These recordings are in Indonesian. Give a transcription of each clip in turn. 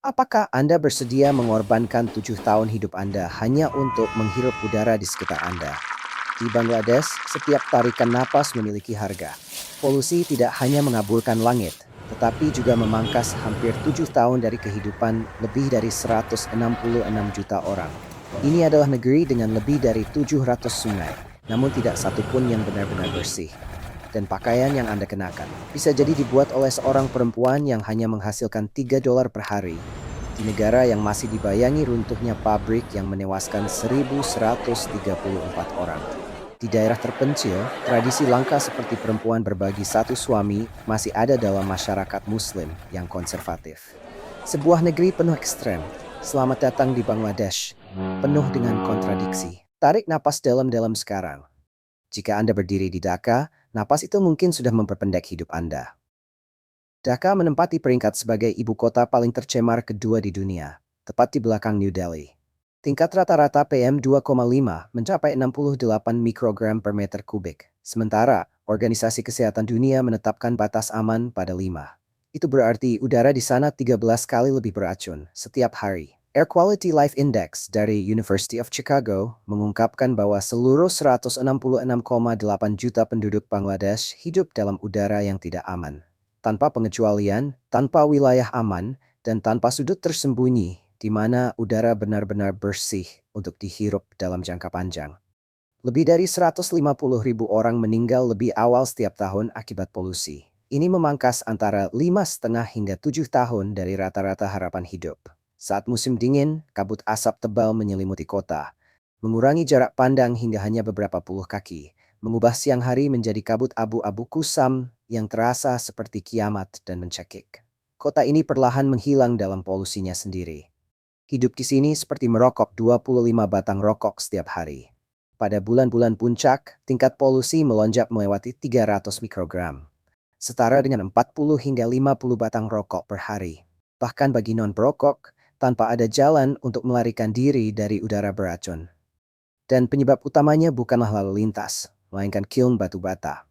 Apakah Anda bersedia mengorbankan 7 tahun hidup Anda hanya untuk menghirup udara di sekitar Anda? Di Bangladesh, setiap tarikan napas memiliki harga. Polusi tidak hanya mengaburkan langit, tetapi juga memangkas hampir 7 tahun dari kehidupan lebih dari 166 juta orang. Ini adalah negeri dengan lebih dari 700 sungai, namun tidak satu pun yang benar-benar bersih. Dan pakaian yang Anda kenakan bisa jadi dibuat oleh seorang perempuan yang hanya menghasilkan $3 per hari di negara yang masih dibayangi runtuhnya pabrik yang menewaskan 1.134 orang. Di daerah terpencil, tradisi langka seperti perempuan berbagi satu suami masih ada dalam masyarakat Muslim yang konservatif. Sebuah negeri penuh ekstrem. Selamat datang di Bangladesh, penuh dengan kontradiksi. Tarik napas dalam-dalam sekarang. Jika Anda berdiri di Dhaka, napas itu mungkin sudah memperpendek hidup Anda. Dhaka menempati peringkat sebagai ibu kota paling tercemar kedua di dunia, tepat di belakang New Delhi. Tingkat rata-rata PM2,5 mencapai 68 mikrogram per meter kubik, sementara Organisasi Kesehatan Dunia menetapkan batas aman pada 5. Itu berarti udara di sana 13 kali lebih beracun setiap hari. Air Quality Life Index dari University of Chicago mengungkapkan bahwa seluruh 166,8 juta penduduk Bangladesh hidup dalam udara yang tidak aman. Tanpa pengecualian, tanpa wilayah aman, dan tanpa sudut tersembunyi di mana udara benar-benar bersih untuk dihirup dalam jangka panjang. Lebih dari 150.000 orang meninggal lebih awal setiap tahun akibat polusi. Ini memangkas antara 5,5 hingga 7 tahun dari rata-rata harapan hidup. Saat musim dingin, kabut asap tebal menyelimuti kota, mengurangi jarak pandang hingga hanya beberapa puluh kaki, mengubah siang hari menjadi kabut abu-abu kusam yang terasa seperti kiamat dan mencekik. Kota ini perlahan menghilang dalam polusinya sendiri. Hidup di sini seperti merokok 25 batang rokok setiap hari. Pada bulan-bulan puncak, tingkat polusi melonjak melewati 300 mikrogram, setara dengan 40 hingga 50 batang rokok per hari. Bahkan bagi non-perokok, tanpa ada jalan untuk melarikan diri dari udara beracun. Dan penyebab utamanya bukanlah lalu lintas, melainkan kiln batu bata.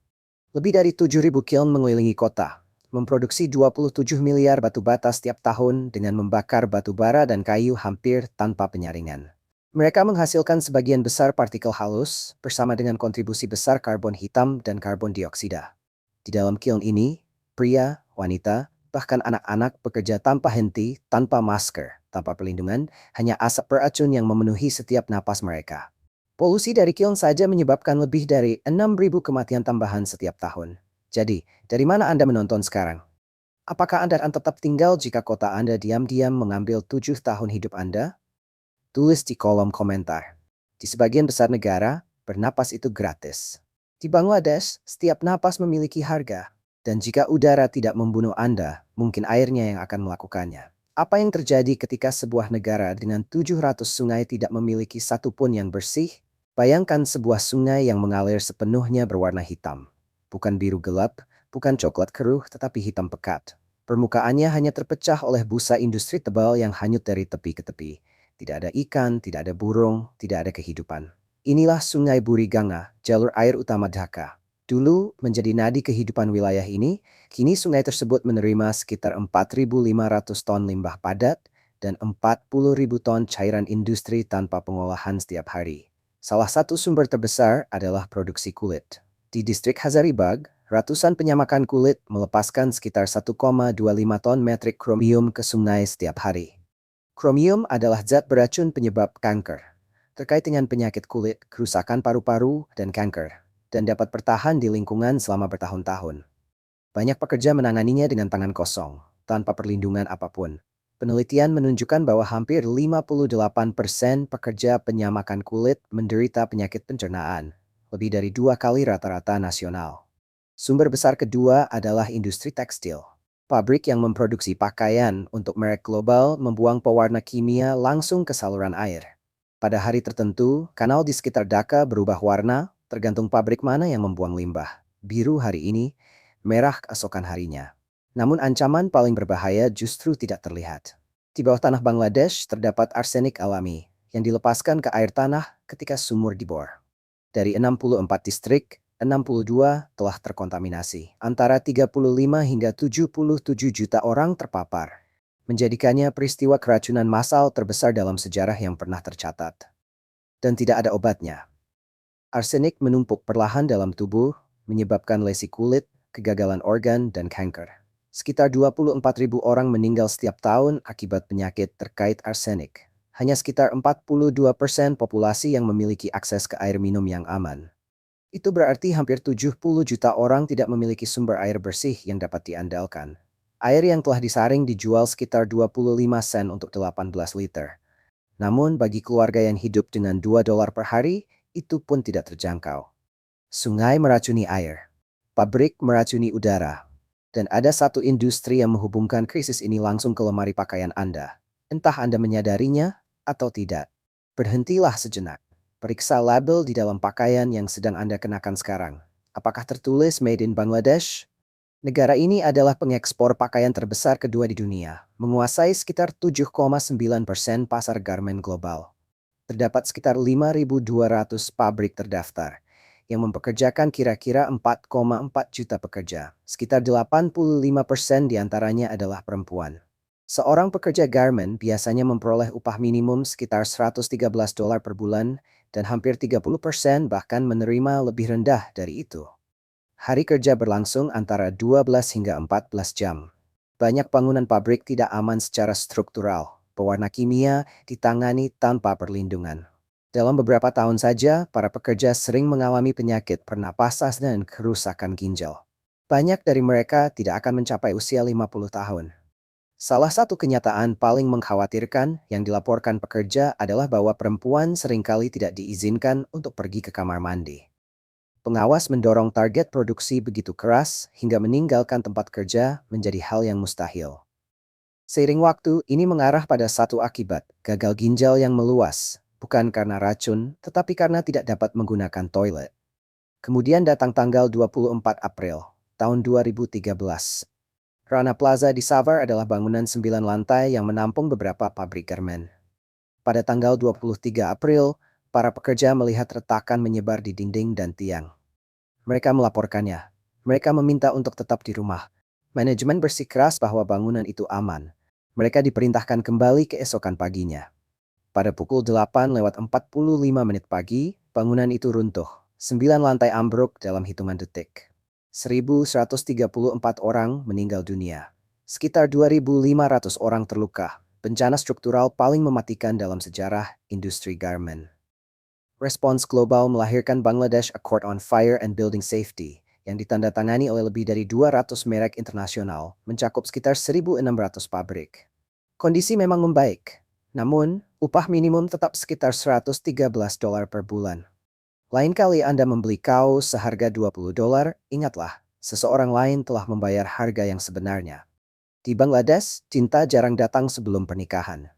Lebih dari 7.000 kiln mengelilingi kota, memproduksi 27 miliar batu bata setiap tahun dengan membakar batu bara dan kayu hampir tanpa penyaringan. Mereka menghasilkan sebagian besar partikel halus bersama dengan kontribusi besar karbon hitam dan karbon dioksida. Di dalam kiln ini, pria, wanita, bahkan anak-anak bekerja tanpa henti, tanpa masker, tanpa perlindungan, hanya asap beracun yang memenuhi setiap napas mereka. Polusi dari kiln saja menyebabkan lebih dari 6.000 kematian tambahan setiap tahun. Jadi, dari mana Anda menonton sekarang? Apakah Anda akan tetap tinggal jika kota Anda diam-diam mengambil 7 tahun hidup Anda? Tulis di kolom komentar. Di sebagian besar negara, bernapas itu gratis. Di Bangladesh, setiap napas memiliki harga. Dan jika udara tidak membunuh Anda, mungkin airnya yang akan melakukannya. Apa yang terjadi ketika sebuah negara dengan 700 sungai tidak memiliki satu pun yang bersih? Bayangkan sebuah sungai yang mengalir sepenuhnya berwarna hitam. Bukan biru gelap, bukan coklat keruh, tetapi hitam pekat. Permukaannya hanya terpecah oleh busa industri tebal yang hanyut dari tepi ke tepi. Tidak ada ikan, tidak ada burung, tidak ada kehidupan. Inilah Sungai Buriganga, jalur air utama Dhaka. Dulu menjadi nadi kehidupan wilayah ini, kini sungai tersebut menerima sekitar 4.500 ton limbah padat dan 40.000 ton cairan industri tanpa pengolahan setiap hari. Salah satu sumber terbesar adalah produksi kulit. Di distrik Hazaribagh, ratusan penyamakan kulit melepaskan sekitar 1,25 ton metrik kromium ke sungai setiap hari. Kromium adalah zat beracun penyebab kanker, terkait dengan penyakit kulit, kerusakan paru-paru, dan kanker, dan dapat bertahan di lingkungan selama bertahun-tahun. Banyak pekerja menanganinya dengan tangan kosong, tanpa perlindungan apapun. Penelitian menunjukkan bahwa hampir 58% pekerja penyamakan kulit menderita penyakit pencernaan, lebih dari 2 kali rata-rata nasional. Sumber besar kedua adalah industri tekstil. Pabrik yang memproduksi pakaian untuk merek global membuang pewarna kimia langsung ke saluran air. Pada hari tertentu, kanal di sekitar Dhaka berubah warna, tergantung pabrik mana yang membuang limbah. Biru hari ini, merah keesokan harinya. Namun ancaman paling berbahaya justru tidak terlihat. Di bawah tanah Bangladesh terdapat arsenik alami yang dilepaskan ke air tanah ketika sumur dibor. Dari 64 distrik, 62 telah terkontaminasi. Antara 35 hingga 77 juta orang terpapar. menjadikannya peristiwa keracunan massal terbesar dalam sejarah yang pernah tercatat. Dan tidak ada obatnya. Arsenik menumpuk perlahan dalam tubuh, menyebabkan lesi kulit, kegagalan organ, dan kanker. Sekitar 24.000 orang meninggal setiap tahun akibat penyakit terkait arsenik. Hanya sekitar 42% populasi yang memiliki akses ke air minum yang aman. Itu berarti hampir 70 juta orang tidak memiliki sumber air bersih yang dapat diandalkan. Air yang telah disaring dijual sekitar 25 sen untuk 18 liter. Namun bagi keluarga yang hidup dengan $2 per hari, itu pun tidak terjangkau. Sungai meracuni air. Pabrik meracuni udara. Dan ada satu industri yang menghubungkan krisis ini langsung ke lemari pakaian Anda. Entah Anda menyadarinya atau tidak. Berhentilah sejenak. Periksa label di dalam pakaian yang sedang Anda kenakan sekarang. Apakah tertulis Made in Bangladesh? Negara ini adalah pengekspor pakaian terbesar kedua di dunia, menguasai sekitar 7,9% pasar garmen global. Terdapat sekitar 5.200 pabrik terdaftar, yang mempekerjakan kira-kira 4,4 juta pekerja. Sekitar 85% diantaranya adalah perempuan. Seorang pekerja garmen biasanya memperoleh upah minimum sekitar $113 per bulan, dan hampir 30% bahkan menerima lebih rendah dari itu. Hari kerja berlangsung antara 12 hingga 14 jam. Banyak bangunan pabrik tidak aman secara struktural. Pewarna kimia ditangani tanpa perlindungan. Dalam beberapa tahun saja, para pekerja sering mengalami penyakit pernapasan dan kerusakan ginjal. Banyak dari mereka tidak akan mencapai usia 50 tahun. Salah satu kenyataan paling mengkhawatirkan yang dilaporkan pekerja adalah bahwa perempuan seringkali tidak diizinkan untuk pergi ke kamar mandi. Pengawas mendorong target produksi begitu keras hingga meninggalkan tempat kerja menjadi hal yang mustahil. Seiring waktu, ini mengarah pada satu akibat, gagal ginjal yang meluas, bukan karena racun, tetapi karena tidak dapat menggunakan toilet. Kemudian datang tanggal 24 April, tahun 2013. Rana Plaza di Savar adalah bangunan 9 lantai yang menampung beberapa pabrik garmen. Pada tanggal 23 April, para pekerja melihat retakan menyebar di dinding dan tiang. Mereka melaporkannya. Mereka meminta untuk tetap di rumah. Manajemen bersikeras bahwa bangunan itu aman. Mereka diperintahkan kembali keesokan paginya. Pada pukul 8:45 pagi, bangunan itu runtuh. 9 lantai ambruk dalam hitungan detik. 1.134 orang meninggal dunia. Sekitar 2.500 orang terluka. Bencana struktural paling mematikan dalam sejarah industri garmen. Respons global melahirkan Bangladesh Accord on Fire and Building Safety yang ditandatangani oleh lebih dari 200 merek internasional, mencakup sekitar 1.600 pabrik. Kondisi memang membaik, namun upah minimum tetap sekitar $113 per bulan. Lain kali Anda membeli kaos seharga $20, ingatlah, seseorang lain telah membayar harga yang sebenarnya. Di Bangladesh, cinta jarang datang sebelum pernikahan.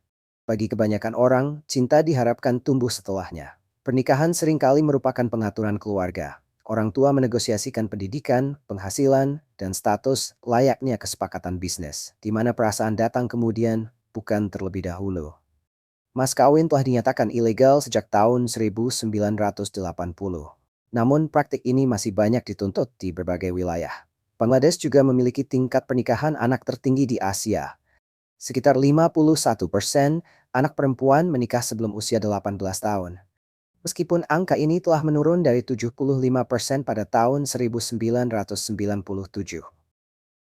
Bagi kebanyakan orang, cinta diharapkan tumbuh setelahnya. Pernikahan seringkali merupakan pengaturan keluarga. Orang tua menegosiasikan pendidikan, penghasilan, dan status layaknya kesepakatan bisnis, di mana perasaan datang kemudian, bukan terlebih dahulu. Mas kawin telah dinyatakan ilegal sejak tahun 1980. Namun praktik ini masih banyak dituntut di berbagai wilayah. Bangladesh juga memiliki tingkat pernikahan anak tertinggi di Asia. Sekitar 51% anak perempuan menikah sebelum usia 18 tahun. Meskipun angka ini telah menurun dari 75% pada tahun 1997.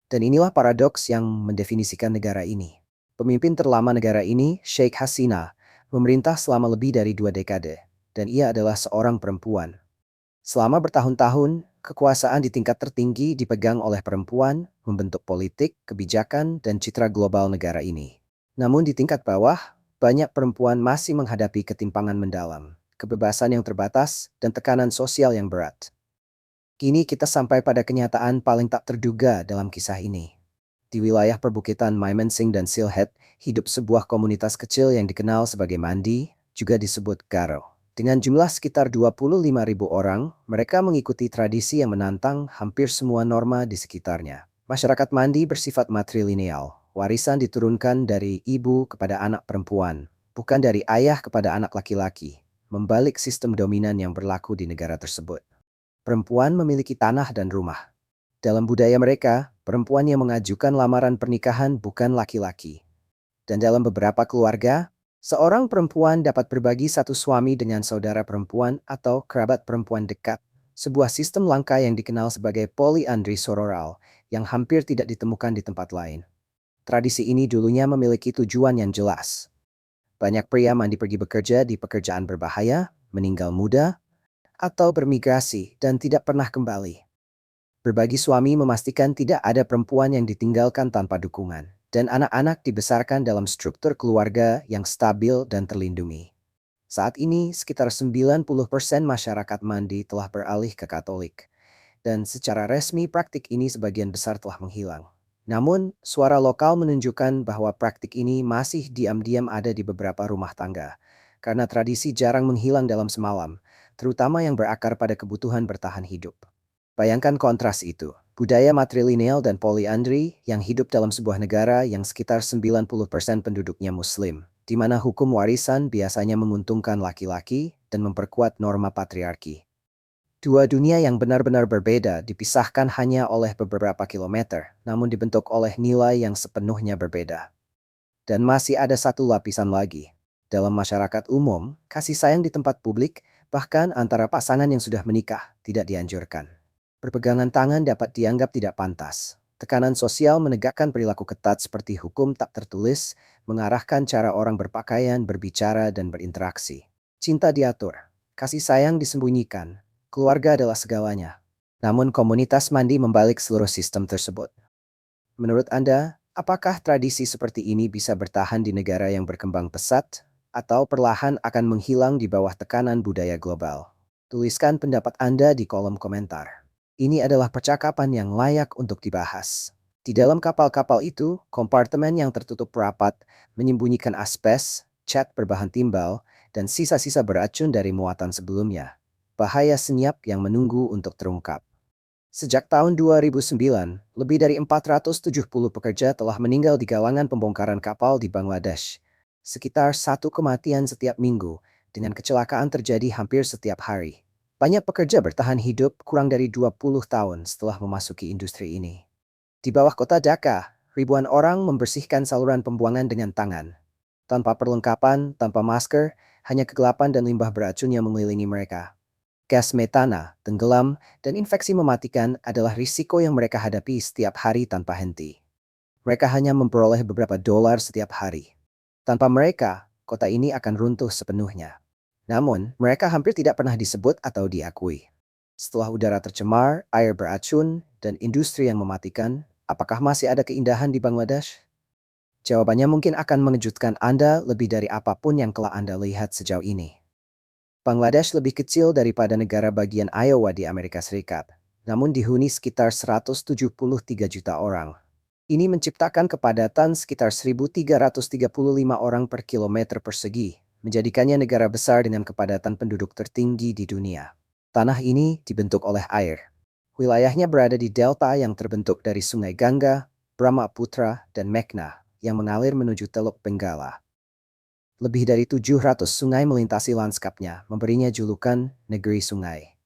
Dan inilah paradoks yang mendefinisikan negara ini. Pemimpin terlama negara ini, Sheikh Hasina, memerintah selama lebih dari 2 dekade, dan ia adalah seorang perempuan. Selama bertahun-tahun, kekuasaan di tingkat tertinggi dipegang oleh perempuan, membentuk politik, kebijakan, dan citra global negara ini. Namun di tingkat bawah, banyak perempuan masih menghadapi ketimpangan mendalam, kebebasan yang terbatas, dan tekanan sosial yang berat. Kini kita sampai pada kenyataan paling tak terduga dalam kisah ini. Di wilayah perbukitan Mymensingh dan Sylhet, hidup sebuah komunitas kecil yang dikenal sebagai Mandi, juga disebut Garo. Dengan jumlah sekitar 25.000 orang, mereka mengikuti tradisi yang menantang hampir semua norma di sekitarnya. Masyarakat Mandi bersifat matrilineal, warisan diturunkan dari ibu kepada anak perempuan, bukan dari ayah kepada anak laki-laki, membalik sistem dominan yang berlaku di negara tersebut. Perempuan memiliki tanah dan rumah. Dalam budaya mereka, perempuan yang mengajukan lamaran pernikahan bukan laki-laki. Dan dalam beberapa keluarga, seorang perempuan dapat berbagi satu suami dengan saudara perempuan atau kerabat perempuan dekat, sebuah sistem langka yang dikenal sebagai polyandry sororal yang hampir tidak ditemukan di tempat lain. Tradisi ini dulunya memiliki tujuan yang jelas. Banyak pria mandi pergi bekerja di pekerjaan berbahaya, meninggal muda, atau bermigrasi dan tidak pernah kembali. Berbagi suami memastikan tidak ada perempuan yang ditinggalkan tanpa dukungan, dan anak-anak dibesarkan dalam struktur keluarga yang stabil dan terlindungi. Saat ini, sekitar 90% masyarakat Mandi telah beralih ke Katolik, dan secara resmi praktik ini sebagian besar telah menghilang. Namun, suara lokal menunjukkan bahwa praktik ini masih diam-diam ada di beberapa rumah tangga, karena tradisi jarang menghilang dalam semalam, terutama yang berakar pada kebutuhan bertahan hidup. Bayangkan kontras itu, budaya matrilineal dan poliandri yang hidup dalam sebuah negara yang sekitar 90% penduduknya Muslim, di mana hukum warisan biasanya menguntungkan laki-laki dan memperkuat norma patriarki. Dua dunia yang benar-benar berbeda dipisahkan hanya oleh beberapa kilometer, namun dibentuk oleh nilai yang sepenuhnya berbeda. Dan masih ada satu lapisan lagi. Dalam masyarakat umum, kasih sayang di tempat publik, bahkan antara pasangan yang sudah menikah, tidak dianjurkan. Perpegangan tangan dapat dianggap tidak pantas. Tekanan sosial menegakkan perilaku ketat seperti hukum tak tertulis, mengarahkan cara orang berpakaian, berbicara, dan berinteraksi. Cinta diatur, kasih sayang disembunyikan, keluarga adalah segalanya. Namun komunitas Mandi membalik seluruh sistem tersebut. Menurut Anda, apakah tradisi seperti ini bisa bertahan di negara yang berkembang pesat, atau perlahan akan menghilang di bawah tekanan budaya global? Tuliskan pendapat Anda di kolom komentar. Ini adalah percakapan yang layak untuk dibahas. Di dalam kapal-kapal itu, kompartemen yang tertutup rapat menyembunyikan asbes, cat berbahan timbal, dan sisa-sisa beracun dari muatan sebelumnya. Bahaya senyap yang menunggu untuk terungkap. Sejak tahun 2009, lebih dari 470 pekerja telah meninggal di galangan pembongkaran kapal di Bangladesh. Sekitar 1 kematian setiap minggu, dengan kecelakaan terjadi hampir setiap hari. Banyak pekerja bertahan hidup kurang dari 20 tahun setelah memasuki industri ini. Di bawah kota Dhaka, ribuan orang membersihkan saluran pembuangan dengan tangan. Tanpa perlengkapan, tanpa masker, hanya kegelapan dan limbah beracun yang mengelilingi mereka. Gas metana, tenggelam, dan infeksi mematikan adalah risiko yang mereka hadapi setiap hari tanpa henti. Mereka hanya memperoleh beberapa dolar setiap hari. Tanpa mereka, kota ini akan runtuh sepenuhnya. Namun, mereka hampir tidak pernah disebut atau diakui. Setelah udara tercemar, air beracun, dan industri yang mematikan, apakah masih ada keindahan di Bangladesh? Jawabannya mungkin akan mengejutkan Anda lebih dari apapun yang telah Anda lihat sejauh ini. Bangladesh lebih kecil daripada negara bagian Iowa di Amerika Serikat, namun dihuni sekitar 173 juta orang. Ini menciptakan kepadatan sekitar 1.335 orang per kilometer persegi, menjadikannya negara besar dengan kepadatan penduduk tertinggi di dunia. Tanah ini dibentuk oleh air. Wilayahnya berada di delta yang terbentuk dari Sungai Gangga, Brahmaputra, dan Meghna yang mengalir menuju Teluk Benggala. Lebih dari 700 sungai melintasi lanskapnya, memberinya julukan Negeri Sungai.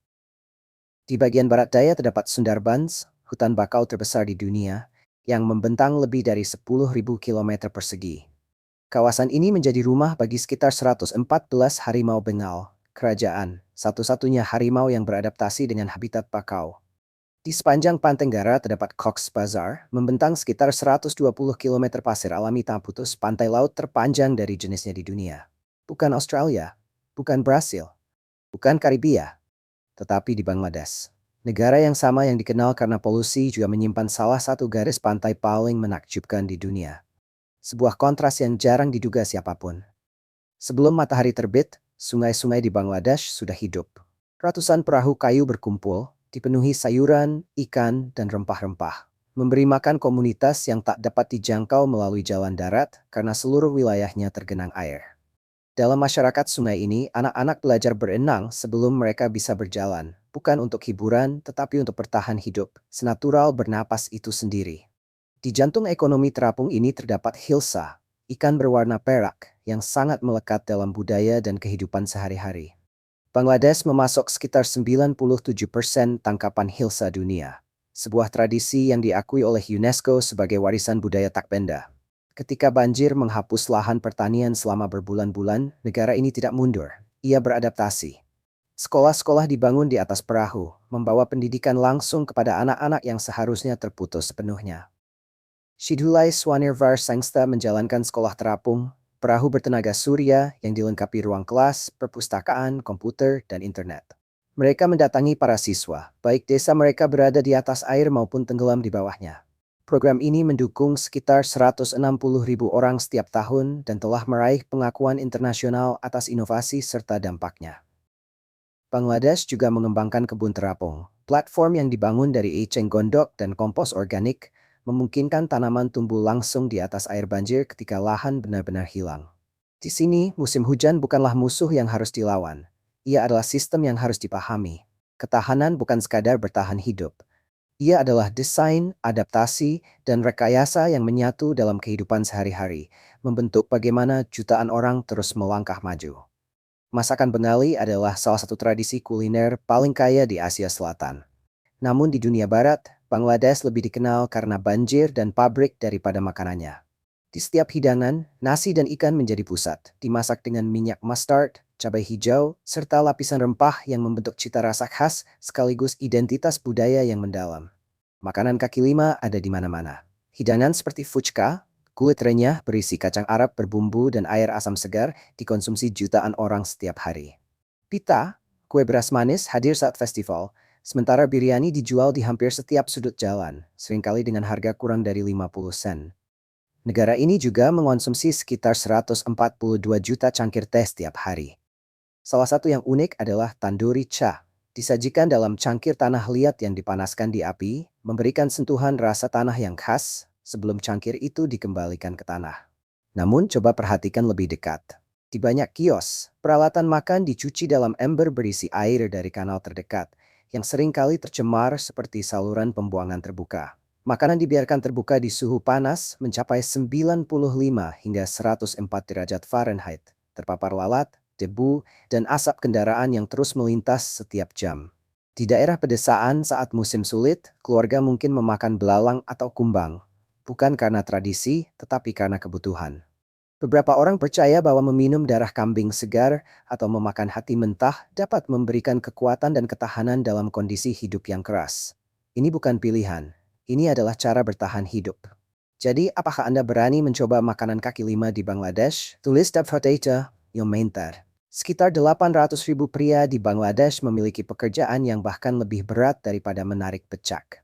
Di bagian barat daya terdapat Sundarbans, hutan bakau terbesar di dunia, yang membentang lebih dari 10.000 km persegi. Kawasan ini menjadi rumah bagi sekitar 114 harimau Bengal, kerajaan, satu-satunya harimau yang beradaptasi dengan habitat bakau. Di sepanjang Pantai Tenggara terdapat Cox's Bazar, membentang sekitar 120 km pasir alami tak putus, pantai laut terpanjang dari jenisnya di dunia. Bukan Australia, bukan Brasil, bukan Karibia, tetapi di Bangladesh. Negara yang sama yang dikenal karena polusi juga menyimpan salah satu garis pantai paling menakjubkan di dunia. Sebuah kontras yang jarang diduga siapapun. Sebelum matahari terbit, sungai-sungai di Bangladesh sudah hidup. Ratusan perahu kayu berkumpul, dipenuhi sayuran, ikan, dan rempah-rempah. Memberi makan komunitas yang tak dapat dijangkau melalui jalan darat karena seluruh wilayahnya tergenang air. Dalam masyarakat sungai ini, anak-anak belajar berenang sebelum mereka bisa berjalan, bukan untuk hiburan, tetapi untuk bertahan hidup, senatural bernapas itu sendiri. Di jantung ekonomi terapung ini terdapat hilsa, ikan berwarna perak yang sangat melekat dalam budaya dan kehidupan sehari-hari. Bangladesh memasok sekitar 97% tangkapan hilsa dunia, sebuah tradisi yang diakui oleh UNESCO sebagai warisan budaya tak benda. Ketika banjir menghapus lahan pertanian selama berbulan-bulan, negara ini tidak mundur. Ia beradaptasi. Sekolah-sekolah dibangun di atas perahu, membawa pendidikan langsung kepada anak-anak yang seharusnya terputus sepenuhnya. Shidulai Swanirvar Sangsta menjalankan sekolah terapung, perahu bertenaga surya yang dilengkapi ruang kelas, perpustakaan, komputer, dan internet. Mereka mendatangi para siswa, baik desa mereka berada di atas air maupun tenggelam di bawahnya. Program ini mendukung sekitar 160.000 orang setiap tahun dan telah meraih pengakuan internasional atas inovasi serta dampaknya. Bangladesh juga mengembangkan kebun terapung, platform yang dibangun dari eceng gondok dan kompos organik, memungkinkan tanaman tumbuh langsung di atas air banjir ketika lahan benar-benar hilang. Di sini, musim hujan bukanlah musuh yang harus dilawan. Ia adalah sistem yang harus dipahami. Ketahanan bukan sekadar bertahan hidup. Ia adalah desain, adaptasi, dan rekayasa yang menyatu dalam kehidupan sehari-hari, membentuk bagaimana jutaan orang terus melangkah maju. Masakan Bengali adalah salah satu tradisi kuliner paling kaya di Asia Selatan. Namun di dunia barat, Bangladesh lebih dikenal karena banjir dan pabrik daripada makanannya. Di setiap hidangan, nasi dan ikan menjadi pusat, dimasak dengan minyak mustard, cabai hijau, serta lapisan rempah yang membentuk cita rasa khas sekaligus identitas budaya yang mendalam. Makanan kaki lima ada di mana-mana. Hidangan seperti fuchka, kulit renyah berisi kacang Arab berbumbu dan air asam segar dikonsumsi jutaan orang setiap hari. Pita, kue beras manis hadir saat festival, sementara biryani dijual di hampir setiap sudut jalan, seringkali dengan harga kurang dari 50 sen. Negara ini juga mengonsumsi sekitar 142 juta cangkir teh setiap hari. Salah satu yang unik adalah tandoori cha. Disajikan dalam cangkir tanah liat yang dipanaskan di api, memberikan sentuhan rasa tanah yang khas sebelum cangkir itu dikembalikan ke tanah. Namun coba perhatikan lebih dekat. Di banyak kios, peralatan makan dicuci dalam ember berisi air dari kanal terdekat, yang seringkali tercemar seperti saluran pembuangan terbuka. Makanan dibiarkan terbuka di suhu panas mencapai 95 hingga 104 derajat Fahrenheit, terpapar lalat, debu, dan asap kendaraan yang terus melintas setiap jam. Di daerah pedesaan saat musim sulit, keluarga mungkin memakan belalang atau kumbang, bukan karena tradisi, tetapi karena kebutuhan. Beberapa orang percaya bahwa meminum darah kambing segar atau memakan hati mentah dapat memberikan kekuatan dan ketahanan dalam kondisi hidup yang keras. Ini bukan pilihan, ini adalah cara bertahan hidup. Jadi, apakah Anda berani mencoba makanan kaki lima di Bangladesh? Tulis di Potato, komentar. Sekitar 800.000 pria di Bangladesh memiliki pekerjaan yang bahkan lebih berat daripada menarik becak.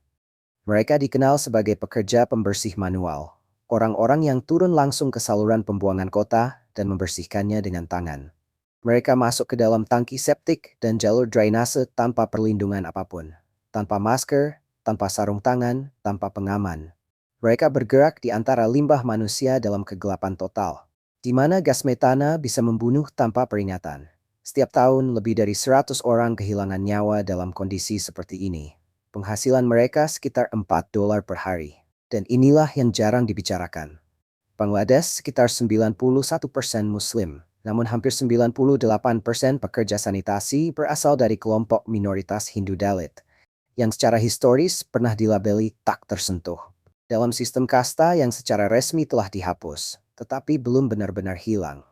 Mereka dikenal sebagai pekerja pembersih manual. Orang-orang yang turun langsung ke saluran pembuangan kota dan membersihkannya dengan tangan. Mereka masuk ke dalam tangki septik dan jalur drainase tanpa perlindungan apapun. Tanpa masker, tanpa sarung tangan, tanpa pengaman. Mereka bergerak di antara limbah manusia dalam kegelapan total, di mana gas metana bisa membunuh tanpa peringatan. Setiap tahun lebih dari 100 orang kehilangan nyawa dalam kondisi seperti ini. Penghasilan mereka sekitar $4 per hari. Dan inilah yang jarang dibicarakan. Bangladesh sekitar 91% Muslim, namun hampir 98% pekerja sanitasi berasal dari kelompok minoritas Hindu Dalit, yang secara historis pernah dilabeli tak tersentuh. Dalam sistem kasta yang secara resmi telah dihapus, tetapi belum benar-benar hilang.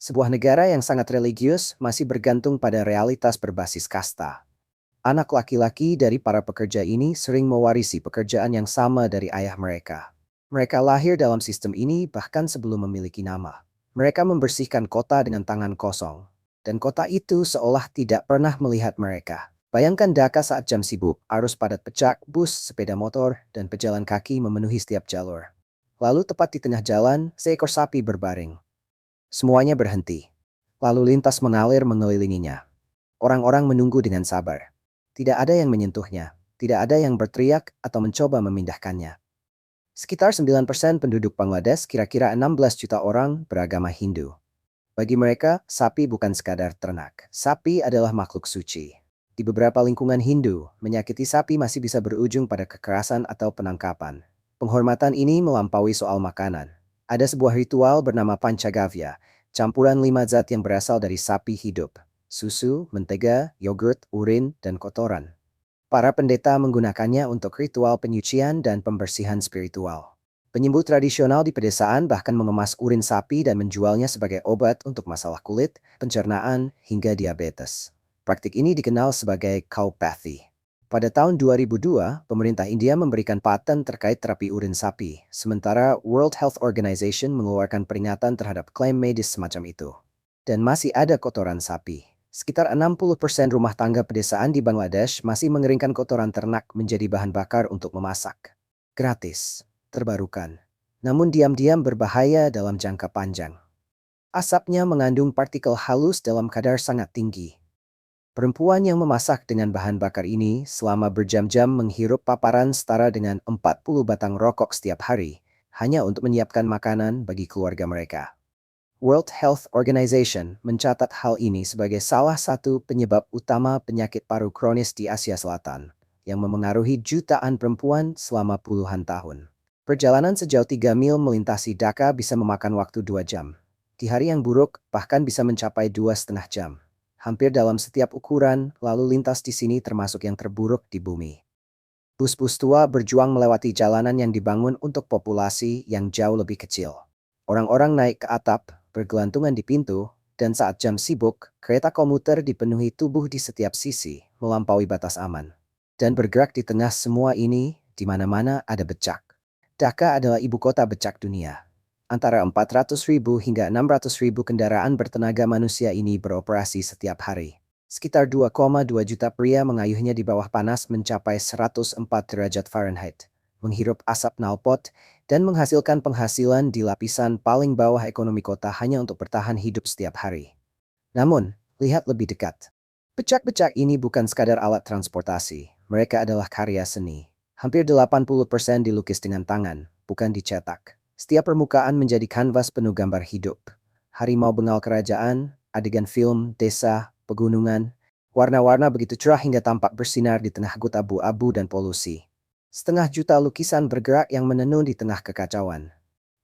Sebuah negara yang sangat religius masih bergantung pada realitas berbasis kasta. Anak laki-laki dari para pekerja ini sering mewarisi pekerjaan yang sama dari ayah mereka. Mereka lahir dalam sistem ini bahkan sebelum memiliki nama. Mereka membersihkan kota dengan tangan kosong. Dan kota itu seolah tidak pernah melihat mereka. Bayangkan Dhaka saat jam sibuk, arus padat pecak, bus, sepeda motor, dan pejalan kaki memenuhi setiap jalur. Lalu tepat di tengah jalan, seekor sapi berbaring. Semuanya berhenti. Lalu lintas mengalir mengelilinginya. Orang-orang menunggu dengan sabar. Tidak ada yang menyentuhnya, tidak ada yang berteriak atau mencoba memindahkannya. Sekitar 9% penduduk Bangladesh, kira-kira 16 juta orang, beragama Hindu. Bagi mereka, sapi bukan sekadar ternak. Sapi adalah makhluk suci. Di beberapa lingkungan Hindu, menyakiti sapi masih bisa berujung pada kekerasan atau penangkapan. Penghormatan ini melampaui soal makanan. Ada sebuah ritual bernama Pancagavya, campuran 5 zat yang berasal dari sapi hidup. Susu, mentega, yogurt, urin, dan kotoran. Para pendeta menggunakannya untuk ritual penyucian dan pembersihan spiritual. Penyembuh tradisional di pedesaan bahkan mengemas urin sapi dan menjualnya sebagai obat untuk masalah kulit, pencernaan, hingga diabetes. Praktik ini dikenal sebagai cowpathy. Pada tahun 2002, pemerintah India memberikan paten terkait terapi urin sapi, sementara World Health Organization mengeluarkan peringatan terhadap klaim medis semacam itu. Dan masih ada kotoran sapi. Sekitar 60% rumah tangga pedesaan di Bangladesh masih mengeringkan kotoran ternak menjadi bahan bakar untuk memasak. Gratis, terbarukan, namun diam-diam berbahaya dalam jangka panjang. Asapnya mengandung partikel halus dalam kadar sangat tinggi. Perempuan yang memasak dengan bahan bakar ini selama berjam-jam menghirup paparan setara dengan 40 batang rokok setiap hari, hanya untuk menyiapkan makanan bagi keluarga mereka. World Health Organization mencatat hal ini sebagai salah satu penyebab utama penyakit paru kronis di Asia Selatan, yang memengaruhi jutaan perempuan selama puluhan tahun. Perjalanan sejauh 3 mil melintasi Dhaka bisa memakan waktu 2 jam. Di hari yang buruk, bahkan bisa mencapai 2,5 jam. Hampir dalam setiap ukuran, lalu lintas di sini termasuk yang terburuk di bumi. Bus-bus tua berjuang melewati jalanan yang dibangun untuk populasi yang jauh lebih kecil. Orang-orang naik ke atap, bergelantungan di pintu, dan saat jam sibuk, kereta komuter dipenuhi tubuh di setiap sisi, melampaui batas aman. Dan bergerak di tengah semua ini, di mana-mana ada becak. Dhaka adalah ibu kota becak dunia. Antara 400.000 hingga 600.000 kendaraan bertenaga manusia ini beroperasi setiap hari. Sekitar 2,2 juta pria mengayuhnya di bawah panas mencapai 104 derajat Fahrenheit, menghirup asap knalpot, dan menghasilkan penghasilan di lapisan paling bawah ekonomi kota hanya untuk bertahan hidup setiap hari. Namun, lihat lebih dekat. Becak-becak ini bukan sekadar alat transportasi, mereka adalah karya seni. Hampir 80% dilukis dengan tangan, bukan dicetak. Setiap permukaan menjadi kanvas penuh gambar hidup. Harimau bengal kerajaan, adegan film, desa, pegunungan. Warna-warna begitu cerah hingga tampak bersinar di tengah kabut abu-abu dan polusi. 500.000 lukisan bergerak yang menenun di tengah kekacauan.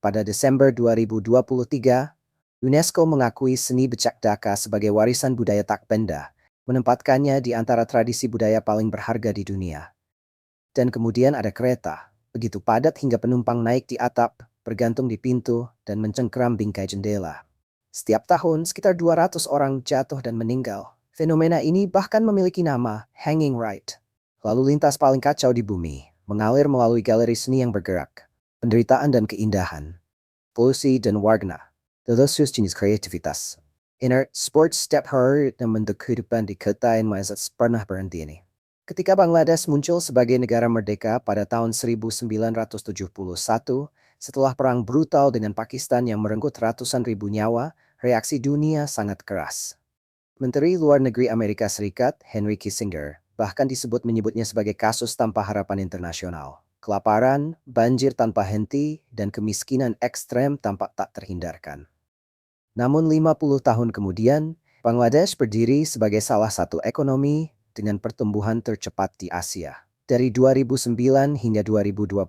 Pada Desember 2023, UNESCO mengakui seni becak Dhaka sebagai warisan budaya tak benda, menempatkannya di antara tradisi budaya paling berharga di dunia. Dan kemudian ada kereta, begitu padat hingga penumpang naik di atap, bergantung di pintu, dan mencengkeram bingkai jendela. Setiap tahun, sekitar 200 orang jatuh dan meninggal. Fenomena ini bahkan memiliki nama, hanging right. Lalu lintas paling kacau di bumi, mengalir melalui galeri seni yang bergerak. Penderitaan dan keindahan. Polusi dan warna. Delicious jenis kreativitas. Inert, sports, step horror, dan bentuk kehidupan di kota yang mazat pernah berhenti ini. Ketika Bangladesh muncul sebagai negara merdeka pada tahun 1971, setelah perang brutal dengan Pakistan yang merenggut ratusan ribu nyawa, reaksi dunia sangat keras. Menteri Luar Negeri Amerika Serikat, Henry Kissinger, bahkan menyebutnya sebagai kasus tanpa harapan internasional. Kelaparan, banjir tanpa henti, dan kemiskinan ekstrem tampak tak terhindarkan. Namun 50 tahun kemudian, Bangladesh berdiri sebagai salah satu ekonomi dengan pertumbuhan tercepat di Asia. Dari 2009 hingga 2020,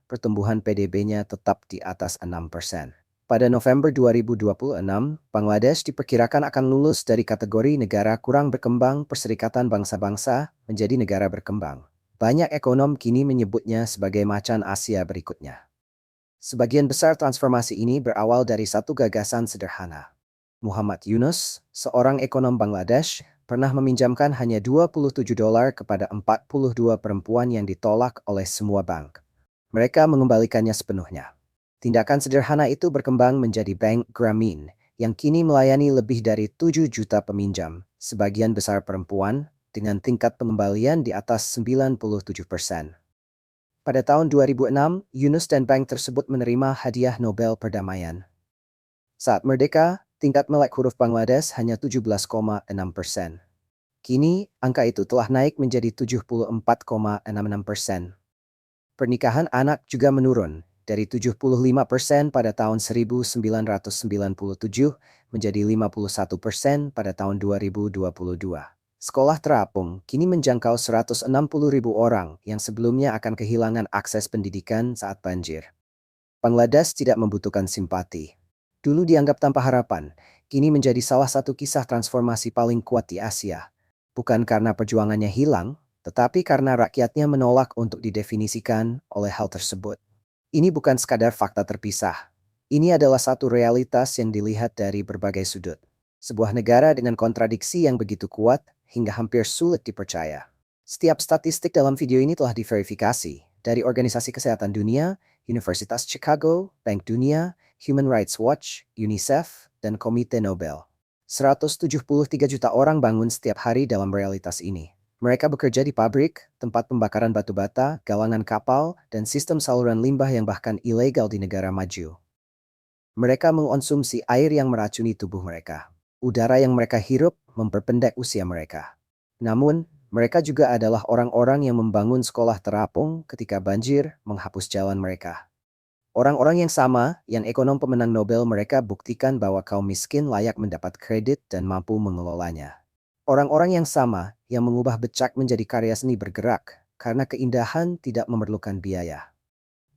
pertumbuhan PDB-nya tetap di atas 6%. Pada November 2026, Bangladesh diperkirakan akan lulus dari kategori negara kurang berkembang Perserikatan Bangsa-Bangsa menjadi negara berkembang. Banyak ekonom kini menyebutnya sebagai macan Asia berikutnya. Sebagian besar transformasi ini berawal dari satu gagasan sederhana. Muhammad Yunus, seorang ekonom Bangladesh, pernah meminjamkan hanya $27 kepada 42 perempuan yang ditolak oleh semua bank. Mereka mengembalikannya sepenuhnya. Tindakan sederhana itu berkembang menjadi Bank Grameen, yang kini melayani lebih dari 7 juta peminjam, sebagian besar perempuan, dengan tingkat pengembalian di atas 97%. Pada tahun 2006, Yunus dan bank tersebut menerima hadiah Nobel Perdamaian. Saat merdeka, tingkat melek huruf Bangladesh hanya 17,6%. Kini, angka itu telah naik menjadi 74,66%. Pernikahan anak juga menurun, dari 75% pada tahun 1997 menjadi 51% pada tahun 2022. Sekolah terapung kini menjangkau 160.000 orang yang sebelumnya akan kehilangan akses pendidikan saat banjir. Bangladesh tidak membutuhkan simpati. Dulu dianggap tanpa harapan, kini menjadi salah satu kisah transformasi paling kuat di Asia. Bukan karena perjuangannya hilang, tetapi karena rakyatnya menolak untuk didefinisikan oleh hal tersebut. Ini bukan sekadar fakta terpisah. Ini adalah satu realitas yang dilihat dari berbagai sudut. Sebuah negara dengan kontradiksi yang begitu kuat hingga hampir sulit dipercaya. Setiap statistik dalam video ini telah diverifikasi dari Organisasi Kesehatan Dunia, Universitas Chicago, Bank Dunia, Human Rights Watch, UNICEF, dan Komite Nobel. 173 juta orang bangun setiap hari dalam realitas ini. Mereka bekerja di pabrik, tempat pembakaran batu bata, galangan kapal, dan sistem saluran limbah yang bahkan ilegal di negara maju. Mereka mengonsumsi air yang meracuni tubuh mereka. Udara yang mereka hirup memperpendek usia mereka. Namun, mereka juga adalah orang-orang yang membangun sekolah terapung ketika banjir menghapus jalan mereka. Orang-orang yang sama, yang ekonom pemenang Nobel mereka buktikan bahwa kaum miskin layak mendapat kredit dan mampu mengelolanya. Orang-orang yang sama, yang mengubah becak menjadi karya seni bergerak, karena keindahan tidak memerlukan biaya.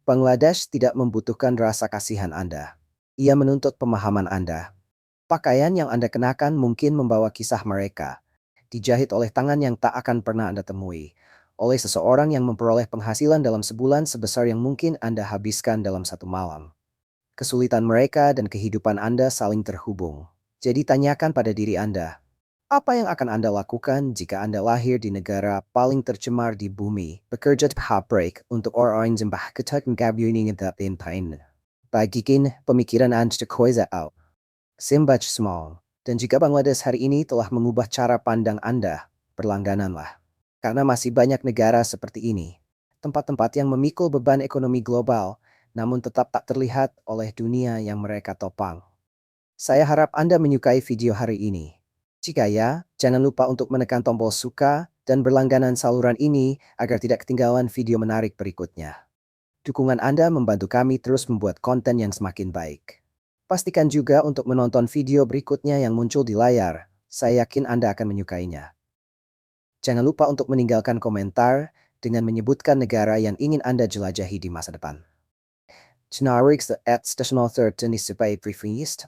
Bangladesh tidak membutuhkan rasa kasihan Anda. Ia menuntut pemahaman Anda. Pakaian yang Anda kenakan mungkin membawa kisah mereka, dijahit oleh tangan yang tak akan pernah Anda temui, oleh seseorang yang memperoleh penghasilan dalam sebulan sebesar yang mungkin Anda habiskan dalam satu malam. Kesulitan mereka dan kehidupan Anda saling terhubung. Jadi tanyakan pada diri Anda, apa yang akan Anda lakukan jika Anda lahir di negara paling tercemar di bumi, bekerja di pabrik untuk orang yang bahkan gabiuning datin pain. Bagikan pemikiran Anda koisa out. Simbach small. Dan jika Bangladesh hari ini telah mengubah cara pandang Anda, berlanggananlah. Karena masih banyak negara seperti ini, tempat-tempat yang memikul beban ekonomi global, namun tetap tak terlihat oleh dunia yang mereka topang. Saya harap Anda menyukai video hari ini. Jika ya, jangan lupa untuk menekan tombol suka dan berlangganan saluran ini agar tidak ketinggalan video menarik berikutnya. Dukungan Anda membantu kami terus membuat konten yang semakin baik. Pastikan juga untuk menonton video berikutnya yang muncul di layar. Saya yakin Anda akan menyukainya. Jangan lupa untuk meninggalkan komentar dengan menyebutkan negara yang ingin Anda jelajahi di masa depan. Generics the at stational third tennis by preferist.